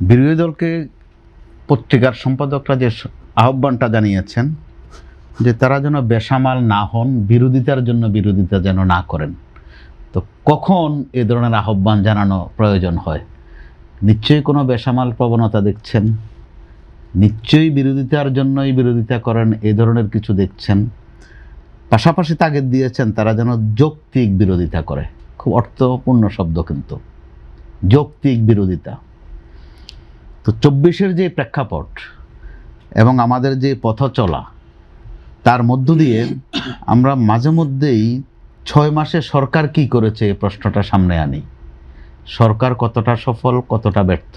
বিরোধী দলকে পত্রিকার সম্পাদকরা যে আহ্বানটা জানিয়েছেন যে তারা যেন বেসামাল না হন, বিরোধিতার জন্য বিরোধিতা যেন না করেন। তো কখন এ ধরনের আহ্বান জানানো প্রয়োজন হয়? নিশ্চয়ই কোনো বেসামাল প্রবণতা দেখছেন, নিশ্চয়ই বিরোধিতার জন্যই বিরোধিতা করেন, এই ধরনের কিছু দেখছেন। পাশাপাশি তাগিদ দিয়েছেন তারা যেন যৌক্তিক বিরোধিতা করে। খুব অর্থপূর্ণ শব্দ কিন্তু, যৌক্তিক বিরোধিতা। তো 24-এর যে প্রেক্ষাপট এবং আমাদের যে পথ চলা, তার মধ্য দিয়ে আমরা মাঝে মধ্যেই 6 মাসে সরকার কি করেছে এই প্রশ্নটা সামনে আনি। সরকার কতটা সফল, কতটা ব্যর্থ।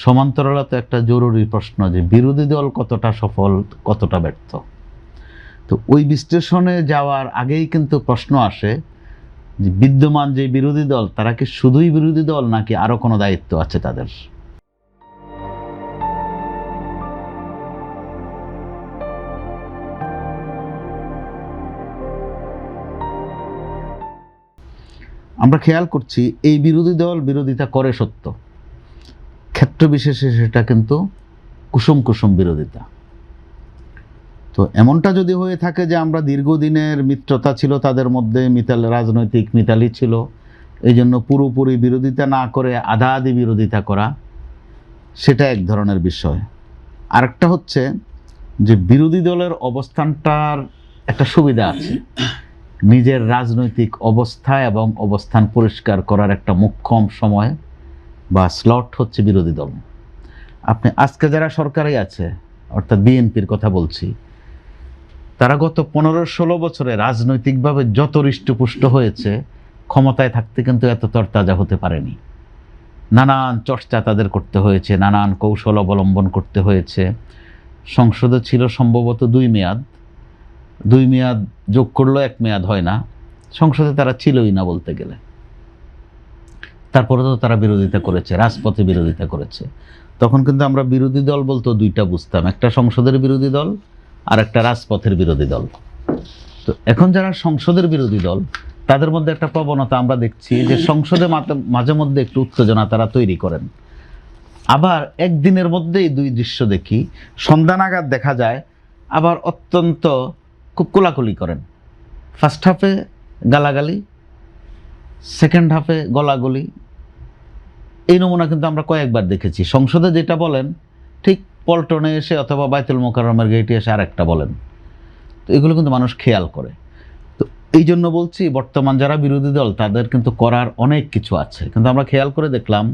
সমান্তরালে তো একটা জরুরি প্রশ্ন যে বিরোধী দল কতটা সফল, কতটা ব্যর্থ। তো ওই বিশ্লেষণে যাওয়ার আগেই কিন্তু প্রশ্ন আসে যে বিদ্যমান যে বিরোধী দল, তারা কি শুধুই বিরোধী দল নাকি আরো কোনো দায়িত্ব আছে তাদের? আমরা খেয়াল করছি এই বিরোধী দল বিরোধিতা করে সত্য, ক্ষেত্র বিশেষে সেটা কিন্তু কুসুম কুসুম বিরোধিতা। তো এমনটা যদি হয়ে থাকে যে আমরা দীর্ঘদিনের মিত্রতা ছিল তাদের মধ্যে, রাজনৈতিক মিতালি ছিল, এই জন্য পুরোপুরি বিরোধিতা না করে আধা আধি বিরোধিতা করা, সেটা এক ধরনের বিষয়। আরেকটা হচ্ছে যে বিরোধী দলের অবস্থানটার একটা সুবিধা আছে, নিজের রাজনৈতিক অবস্থা এবং অবস্থান পরিষ্কার করার একটা মোক্ষম সময় বা স্লট হচ্ছে বিরোধী দল। আপনি আজকে যারা সরকারে আছে, অর্থাৎ বিএনপির কথা বলছি, তারা গত 15-16 বছরে রাজনৈতিকভাবে যত হৃষ্টপুষ্ট হয়েছে, ক্ষমতায় থাকতে কিন্তু এত তরতাজা হতে পারেনি। নানান চর্চা তাদের করতে হয়েছে, নানান কৌশল অবলম্বন করতে হয়েছে। সংসদে ছিল সম্ভবত 2 মেয়াদ, 2 মেয়াদ যোগ করলেও 1 মেয়াদ হয় না। সংসদে তারা ছিলই না বলতে গেলে। তারপরে তো তারা বিরোধিতা করেছে, রাজপথে বিরোধিতা করেছে। তখন কিন্তু আমরা বিরোধী দল বলতে 2টা বুঝতাম, একটা সংসদের বিরোধী দল আর একটা রাজপথের বিরোধী দল। তো এখন যারা সংসদের বিরোধী দল, তাদের মধ্যে একটা প্রবণতা আমরা দেখছি যে সংসদে মাঝে মধ্যে একটু উত্তেজনা তারা তৈরি করেন। আবার একদিনের মধ্যেই 2 দৃশ্য দেখি, সন্ধ্যা নাগাদ দেখা যায় আবার অত্যন্ত খুব কোলাকুলি করেন। ফার্স্ট হাফে গালাগালি, সেকেন্ড হাফে গলাগলি। এই নমুনা কিন্তু আমরা কয়েকবার দেখেছি। সংসদে যেটা বলেন ঠিক পল্টনে এসে অথবা বাইতুল মোকাররমের গেটে এসে আরেকটা বলেন। তো এগুলো কিন্তু মানুষ খেয়াল করে। তো এই জন্য বলছি, বর্তমান যারা বিরোধী দল তাদের কিন্তু করার অনেক কিছু আছে, কিন্তু আমরা খেয়াল করে দেখলাম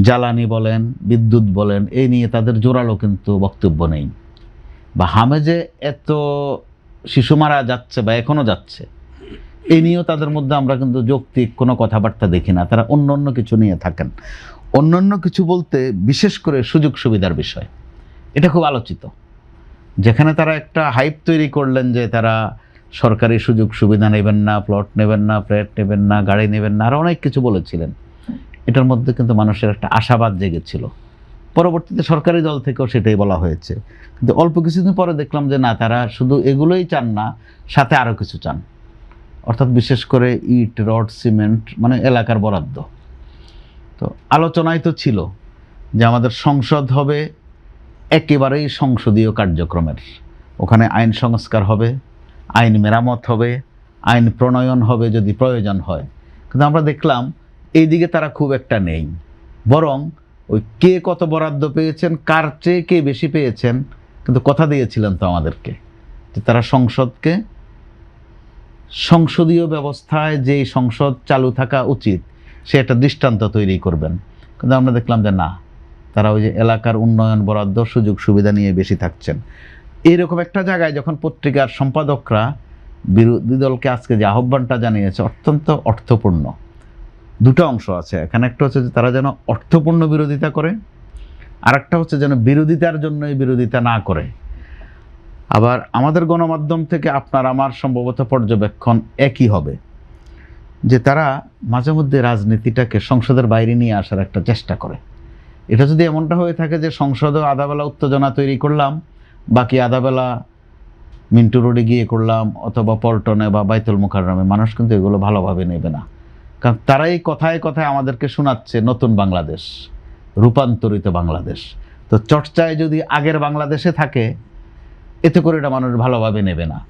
জ্বালানি বলেন, বিদ্যুৎ বলেন, এই নিয়ে তাদের জোরালো কিন্তু বক্তব্য নেই। বা হামেজে এত শিশু মারা যাচ্ছে বা এখনো যাচ্ছে, এই নিয়েও তাদের মধ্যে আমরা কিন্তু যৌক্তিক কোনো কথাবার্তা দেখি না। তারা অন্য কিছু নিয়ে থাকেন। অন্য কিছু বলতে বিশেষ করে সুযোগ সুবিধার বিষয়, এটা খুব আলোচিত। যেখানে তারা একটা হাইপ তৈরি করলেন যে তারা সরকারি সুযোগ সুবিধা নেবেন না, প্লট নেবেন না, ফ্ল্যাট নেবেন না, গাড়ি নেবেন না, আরও অনেক কিছু বলেছিলেন। এটার মধ্যে কিন্তু মানুষের একটা আশাবাদ জেগেছিল। পরবর্তীতে সরকারি দল থেকেও সেটাই বলা হয়েছে। কিন্তু অল্প কিছুদিন পরে দেখলাম যে না, তারা শুধু এগুলোই চান না, সাথে আরও কিছু চান। অর্থাৎ বিশেষ করে ইট, রড, সিমেন্ট, মানে এলাকার বরাদ্দ। তো আলোচনায় তো ছিল যে আমাদের সংসদ হবে একেবারেই সংসদীয় কার্যক্রমের, ওখানে আইন সংস্কার হবে, আইন মেরামত হবে, আইন প্রণয়ন হবে যদি প্রয়োজন হয়। কিন্তু আমরা দেখলাম এই দিকে তারা খুব একটা নেই। বরং ওই কে কত বরাদ্দ পেয়েছেন, কার চেয়ে কে বেশি পেয়েছেন, কিন্তু কথা দিয়েছিলেন তো আমাদেরকে যে তারা সংসদকে সংসদীয় ব্যবস্থায় যেই সংসদ চালু থাকা উচিত সে একটা দৃষ্টান্ত তৈরি করবেন। কিন্তু আমরা দেখলাম যে না, তারা ওই যে এলাকার উন্নয়ন, বরাদ্দ, সুযোগ সুবিধা নিয়ে বেশি থাকছেন। এইরকম একটা জায়গায় যখন পত্রিকার সম্পাদকরা বিরোধী দলকে আজকে যে আহ্বানটা জানিয়েছে, অত্যন্ত অর্থপূর্ণ। 2টা অংশ আছে এখানে। একটা হচ্ছে যে তারা যেন অর্থপূর্ণ বিরোধিতা করে, আর একটা হচ্ছে যেন বিরোধিতার জন্যই বিরোধিতা না করে। আবার আমাদের গণমাধ্যম থেকে আপনার আমার সম্ভবত পর্যবেক্ষণ একই হবে যে তারা মাঝে মধ্যে রাজনীতিটাকে সংসদের বাইরে নিয়ে আসার একটা চেষ্টা করে। এটা যদি এমনটা হয়ে থাকে যে সংসদে আধাবেলা উত্তেজনা তৈরি করলাম, বাকি আধাবেলা মিন্টু রোডে গিয়ে করলাম অথবা পল্টনে বা বাইতুল মোকাররমে, মানুষ কিন্তু এগুলো ভালোভাবে নেবে না। কারণ তারাই কথায় কথায় আমাদেরকে শোনাচ্ছে নতুন বাংলাদেশ, রূপান্তরিত বাংলাদেশ। তো চর্চায় যদি আগের বাংলাদেশে থাকে, এতে করে এটা মানুষ ভালোভাবে নেবে না।